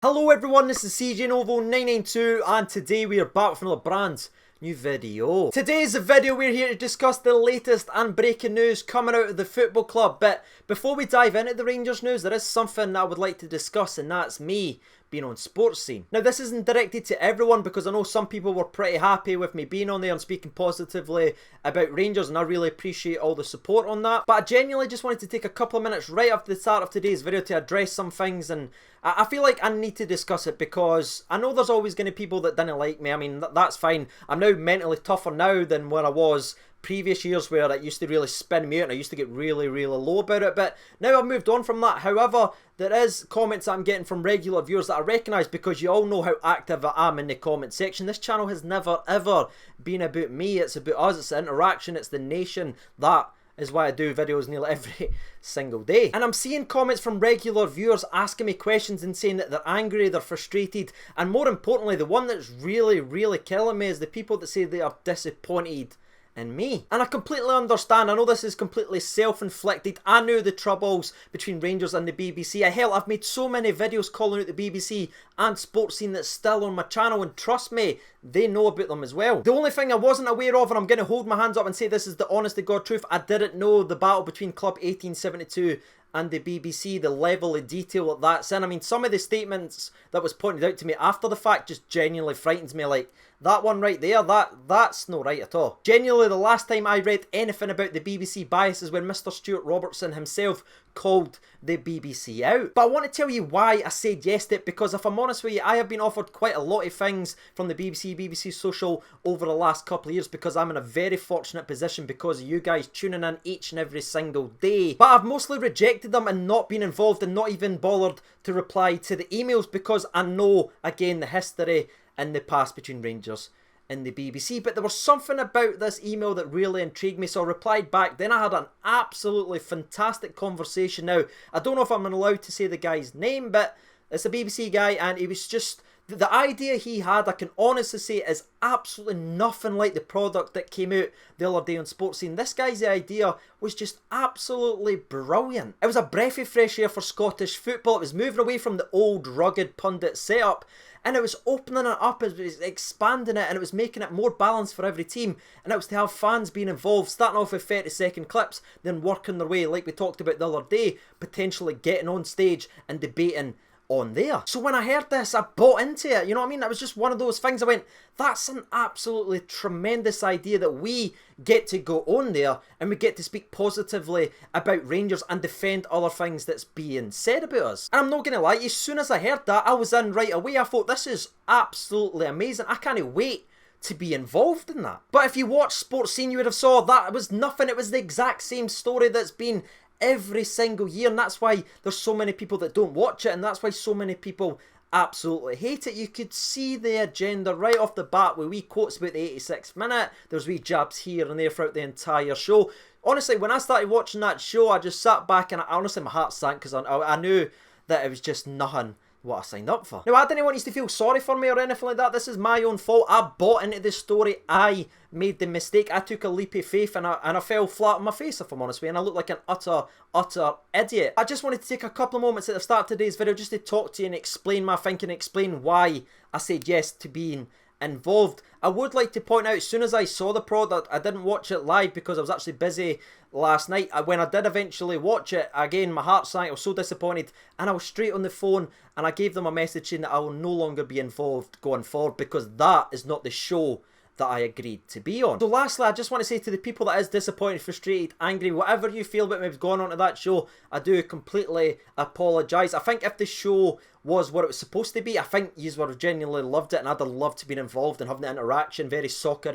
Hello everyone, this is CJ Novo 992 and today we are back with another brand new video. Today's video we're here to discuss the latest and breaking news coming out of the football club. But before we dive into the Rangers news, there is something I would like to discuss, and that's me being on Sportscene. Now this isn't directed to everyone because I know some people were pretty happy with me being on there and speaking positively about Rangers, and I really appreciate all the support on that. But I genuinely just wanted to take a couple of minutes right after the start of today's video to address some things, and I feel like I need to discuss it because I know there's always going to be people that didn't like me. I mean, that's fine. I'm now mentally tougher now than where I was previous years, where it used to really spin me out and I used to get really low about it. But now I've moved on from that. However, there is comments that I'm getting from regular viewers that I recognise, because you all know how active I am in the comment section. This channel has never ever been about me. It's about us. It's the interaction. It's the nation. That is why I do videos nearly every single day. And I'm seeing comments from regular viewers asking me questions and saying that they're angry, they're frustrated, and more importantly, the one that's really killing me is the people that say they are disappointed in me. And I completely understand. I know this is completely self-inflicted. I knew the troubles between Rangers and the BBC. Hell, I've made so many videos calling out the BBC and Sportscene that's still on my channel, and trust me, they know about them as well. The only thing I wasn't aware of, and I'm going to hold my hands up and say this is the honest to God truth, I didn't know the battle between Club 1872 and the BBC, the level of detail that that's in. I mean, some of the statements that was pointed out to me after the fact just genuinely frightens me. Like, that one right there, that's not right at all. Genuinely, the last time I read anything about the BBC bias is when Mr. Stuart Robertson himself called the BBC out. But I want to tell you why I said yes to it, because if I'm honest with you, I have been offered quite a lot of things from the BBC, BBC Social over the last couple of years, because I'm in a very fortunate position because of you guys tuning in each and every single day. But I've mostly rejected them and not been involved and not even bothered to reply to the emails, because I know, again, the history in the past between Rangers and the BBC. But there was something about this email that really intrigued me, so I replied back. Then I had an absolutely fantastic conversation. Now, I don't know if I'm allowed to say the guy's name, but it's a BBC guy, and he was just, the idea he had, I can honestly say, is absolutely nothing like the product that came out the other day on Sportscene. This guy's idea was just absolutely brilliant. It was a breath of fresh air for Scottish football. It was moving away from the old rugged pundit setup, and it was opening it up, it was expanding it, and it was making it more balanced for every team. And it was to have fans being involved, starting off with 30-second clips, then working their way, like we talked about the other day, potentially getting on stage and debating on there. So when I heard this, I bought into it, you know what I mean? That was just one of those things. I went, that's an absolutely tremendous idea that we get to go on there and we get to speak positively about Rangers and defend other things that's being said about us. And I'm not going to lie, as soon as I heard that, I was in right away. I thought, this is absolutely amazing. I can't wait to be involved in that. But if you watched Sportscene, you would have saw that it was nothing. It was the exact same story that's been every single year, and that's why there's so many people that don't watch it, and that's why so many people absolutely hate it. You could see the agenda right off the bat with wee quotes about the 86th minute. There's wee jabs here and there throughout the entire show. Honestly, when I started watching that show, I just sat back and honestly my heart sank, because I knew that it was just nothing what I signed up for. Now, I didn't want you to feel sorry for me or anything like that. This is my own fault. I bought into this story. I made the mistake. I took a leap of faith and I fell flat on my face, if I'm honest with you, and I look like an utter idiot. I just wanted to take a couple of moments at the start of today's video just to talk to you and explain my thinking, explain why I said yes to being involved. I would like to point out, as soon as I saw the product, I didn't watch it live because I was actually busy last night. When I did eventually watch it, again, my heart sank. I was so disappointed, and I was straight on the phone and I gave them a message saying that I will no longer be involved going forward, because that is not the show that I agreed to be on. So lastly, I just want to say to the people that is disappointed, frustrated, angry, whatever you feel about me going on to that show, I do completely apologise. I think if the show was what it was supposed to be, I think you would have genuinely loved it, and I'd have loved to be involved and having the interaction, very soccer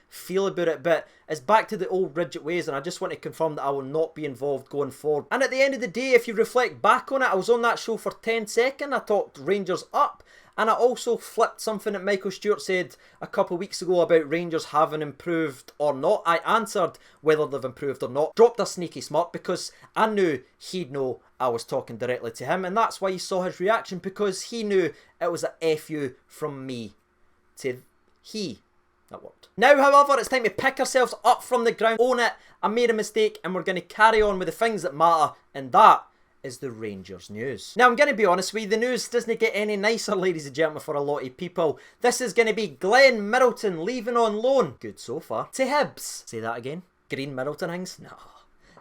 feel about it. But it's back to the old rigid ways, and I just want to confirm that I will not be involved going forward. And at the end of the day, if you reflect back on it, I was on that show for 10 seconds, I talked Rangers up, and I also flipped something that Michael Stewart said a couple of weeks ago about Rangers having improved or not. I answered whether they've improved or not. Dropped a sneaky smirk because I knew he'd know I was talking directly to him, and that's why you saw his reaction, because he knew it was a FU from me to he. That worked. Now, however, it's time to pick ourselves up from the ground, own it. I made a mistake, and we're going to carry on with the things that matter, and that is the Rangers news. Now, I'm going to be honest with you, the news doesn't get any nicer, ladies and gentlemen, for a lot of people. This is going to be Glenn Middleton leaving on loan, good so far, to Hibs. Say that again. Green Middleton things? No.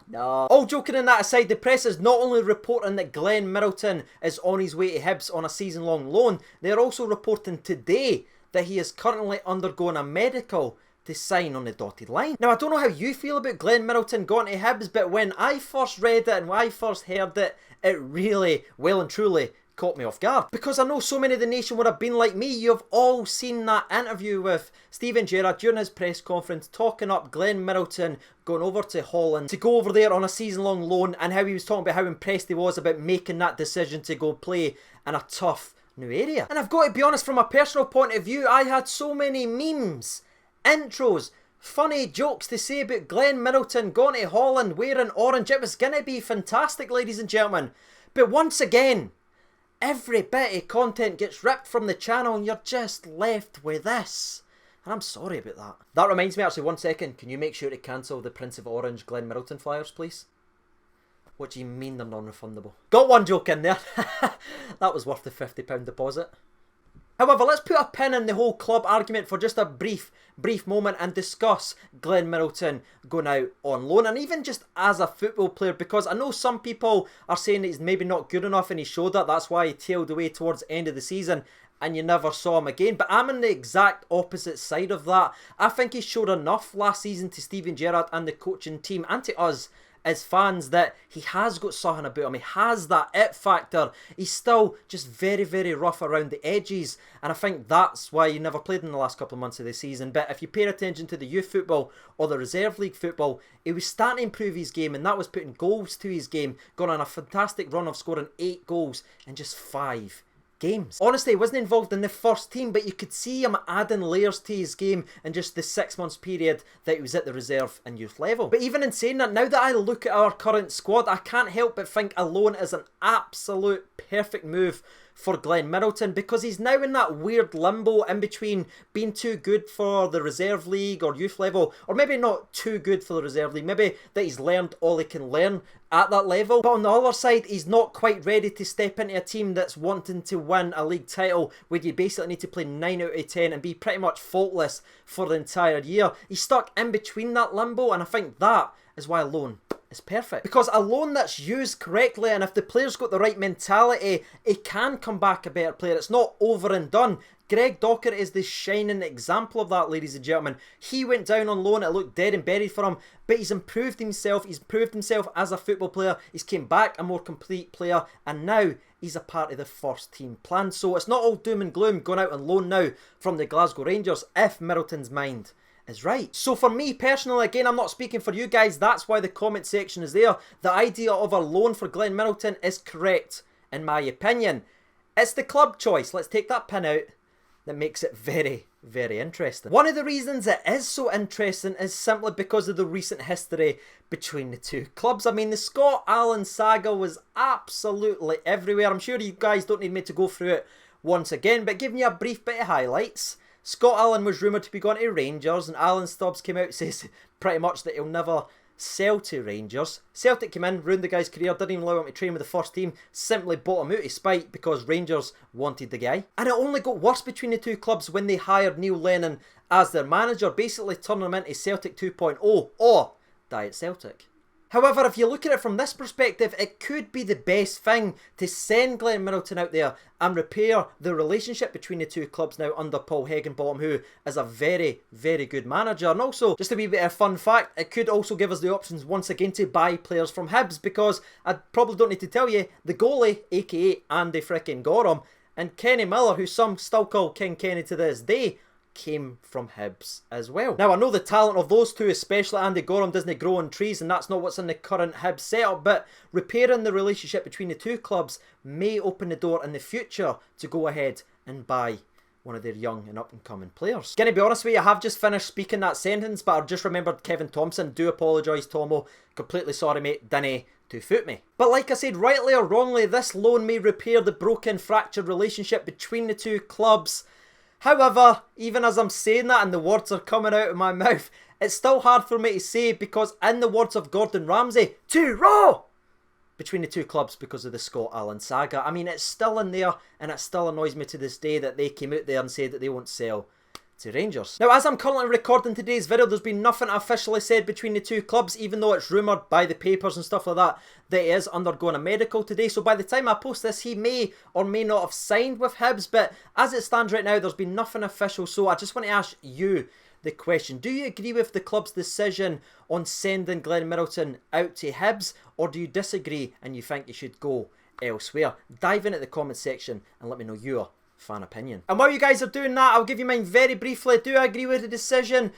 No. All joking and that aside, the press is not only reporting that Glenn Middleton is on his way to Hibs on a season-long loan, they're also reporting today that he is currently undergoing a medical to sign on the dotted line. Now, I don't know how you feel about Glenn Middleton going to Hibs, but when I first read it and when I first heard it, it really, well and truly, caught me off guard. Because I know so many of the nation would have been like me. You've all seen that interview with Steven Gerrard during his press conference talking up Glenn Middleton going over to Holland to go over there on a season-long loan, and how he was talking about how impressed he was about making that decision to go play in a tough new area. And I've got to be honest, from a personal point of view, I had so many memes, intros, funny jokes to say about Glenn Middleton going to Holland wearing orange. It was going to be fantastic, ladies and gentlemen. But once again, every bit of content gets ripped from the channel and you're just left with this. And I'm sorry about that. That reminds me, actually, 1 second. Can you make sure to cancel the Prince of Orange Glenn Middleton flyers, please? What do you mean they're non-refundable? Got one joke in there. That was worth the £50 deposit. However, let's put a pin in the whole club argument for just a brief moment and discuss Glenn Middleton going out on loan, and even just as a football player, because I know some people are saying that he's maybe not good enough and he showed that. That's why he tailed away towards the end of the season and you never saw him again. But I'm on the exact opposite side of that. I think he showed enough last season to Steven Gerrard and the coaching team and to us as fans that he has got something about him. He has that it factor. He's still just very, very rough around the edges, and I think that's why he never played in the last couple of months of the season. But if you pay attention to the youth football or the reserve league football, he was starting to improve his game, and that was putting goals to his game. Gone on a fantastic run of scoring 8 goals in just 5 games. Honestly, he wasn't involved in the first team, but you could see him adding layers to his game in just the 6 months period that he was at the reserve and youth level. But even in saying that, now that I look at our current squad, I can't help but think a loan is an absolute perfect move for Glenn Middleton, because he's now in that weird limbo in between being too good for the reserve league or youth level, or maybe not too good for the reserve league, maybe that he's learned all he can learn at that level, but on the other side he's not quite ready to step into a team that's wanting to win a league title where you basically need to play 9 out of 10 and be pretty much faultless for the entire year. He's stuck in between that limbo, and I think that is why a loan is perfect. Because a loan that's used correctly, and if the player's got the right mentality, it can come back a better player. It's not over and done. Greg Docker is the shining example of that, ladies and gentlemen. He went down on loan, it looked dead and buried for him, but he's improved himself. He's proved himself as a football player. He's came back a more complete player, and now he's a part of the first team plan. So it's not all doom and gloom going out on loan now from the Glasgow Rangers if Middleton's mind is right. So for me personally, again, I'm not speaking for you guys, that's why the comment section is there. The idea of a loan for Glenn Middleton is correct, in my opinion. It's the club choice, let's take that pin out, that makes it very, very interesting. One of the reasons it is so interesting is simply because of the recent history between the two clubs. I mean, the Scott Allan saga was absolutely everywhere. I'm sure you guys don't need me to go through it once again, but giving you a brief bit of highlights. Scott Allan was rumoured to be going to Rangers, and Alan Stubbs came out and says pretty much that he'll never sell to Rangers. Celtic came in, ruined the guy's career, didn't even allow him to train with the first team, simply bought him out of spite because Rangers wanted the guy. And it only got worse between the two clubs when they hired Neil Lennon as their manager, basically turning him into Celtic 2.0 or Diet Celtic. However, if you look at it from this perspective, it could be the best thing to send Glenn Middleton out there and repair the relationship between the two clubs now under Paul Higginbottom, who is a very, very good manager. And also, just a wee bit of fun fact, it could also give us the options once again to buy players from Hibs, because I probably don't need to tell you, the goalie, aka Andy frickin' Gorham, and Kenny Miller, who some still call King Kenny to this day, came from Hibs as well. Now, I know the talent of those two, especially Andy Gorham, doesn't grow on trees, and that's not what's in the current Hibs setup, but repairing the relationship between the two clubs may open the door in the future to go ahead and buy one of their young and up-and-coming players. Gonna be honest with you, I have just finished speaking that sentence, but I've just remembered Kevin Thompson. Do apologise, Tomo. Completely sorry, mate. Dinny to foot me. But like I said, rightly or wrongly, this loan may repair the broken, fractured relationship between the two clubs. However, even as I'm saying that and the words are coming out of my mouth, it's still hard for me to say, because in the words of Gordon Ramsay, too raw! between the two clubs because of the Scott Allen saga. I mean, it's still in there, and it still annoys me to this day that they came out there and said that they won't sell to Rangers. Now, as I'm currently recording today's video, there's been nothing officially said between the two clubs, even though it's rumoured by the papers and stuff like that that he is undergoing a medical today. So by the time I post this, he may or may not have signed with Hibs, but as it stands right now, there's been nothing official. So I just want to ask you the question: do you agree with the club's decision on sending Glenn Middleton out to Hibs, or do you disagree and you think he should go elsewhere? Dive in at the comment section and let me know your fan opinion. And while you guys are doing that, I'll give you mine very briefly. Do I agree with the decision?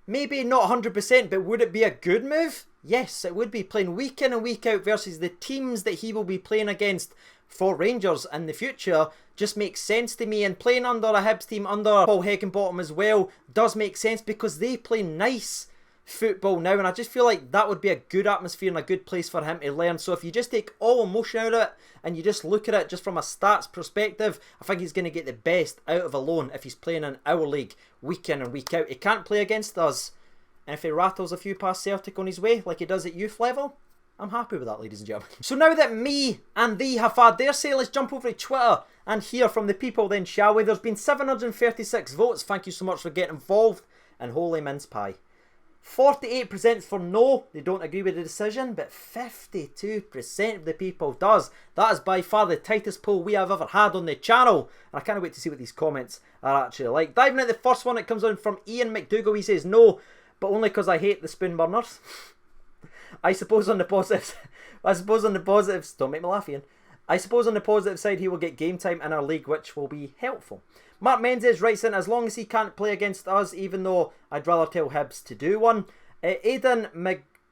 Maybe not 100%, but would it be a good move? Yes, it would be. Playing week in and week out versus the teams that he will be playing against for Rangers in the future just makes sense to me. And playing under a Hibs team, under Paul Heckingbottom as well, does make sense because they play nice football now, and I just feel like that would be a good atmosphere and a good place for him to learn. So if you just take all emotion out of it and you just look at it just from a stats perspective, I think he's going to get the best out of a loan if he's playing in our league week in and week out. He can't play against us, and if he rattles a few past Celtic on his way like he does at youth level, I'm happy with that, ladies and gentlemen. So now that me and thee have had their say, let's jump over to Twitter and hear from the people then, shall we? There's been 736 votes. Thank you so much for getting involved, and holy mince pie. 48% for no, they don't agree with the decision, but 52% of the people does. That is by far the tightest poll we have ever had on the channel, and I can't wait to see what these comments are actually like. Diving at the first one, it comes on from Ian McDougall. He says no, but only because I hate the spoon burners. I suppose on the positives, don't make me laugh, Ian. I suppose on the positive side, he will get game time in our league, which will be helpful. Mark Menzies writes in, as long as he can't play against us, even though I'd rather tell Hibs to do one. Aidan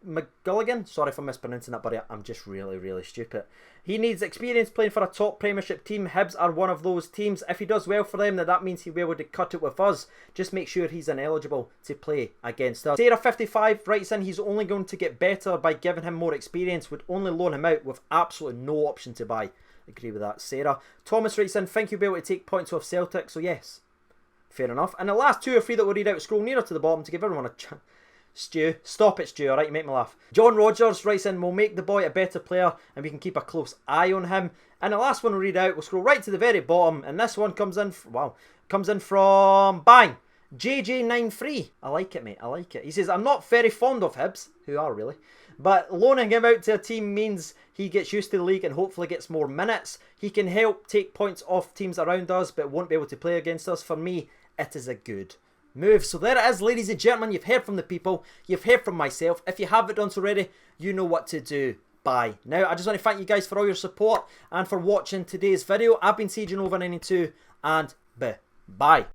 McGulligan, sorry if I'm mispronouncing that, buddy, I'm just really stupid. He needs experience playing for a top Premiership team. Hibs are one of those teams. If he does well for them, then that means he'll be able to cut it with us. Just make sure he's ineligible to play against us. Sarah55 writes in, he's only going to get better by giving him more experience. Would only loan him out with absolutely no option to buy. Agree with that, Sarah. Thomas writes in, think you'll be able to take points off Celtic, so yes. Fair enough. And the last two or three that we'll read out, scroll nearer to the bottom to give everyone a chance. Stu, stop it, Stu, alright, you make me laugh. John Rogers writes in, we'll make the boy a better player and we can keep a close eye on him. And the last one we'll read out, we'll scroll right to the very bottom, and this one comes in, from, bang, JJ93. I like it, mate, I like it. He says, I'm not very fond of Hibs, who are really, but loaning him out to a team means he gets used to the league and hopefully gets more minutes. He can help take points off teams around us, but won't be able to play against us. For me, it is a good move. So there it is, ladies and gentlemen. You've heard from the people, you've heard from myself. If you haven't done so already, you know what to do by now. I just want to thank you guys for all your support and for watching today's video. I've been Sieging Over 92, and bye.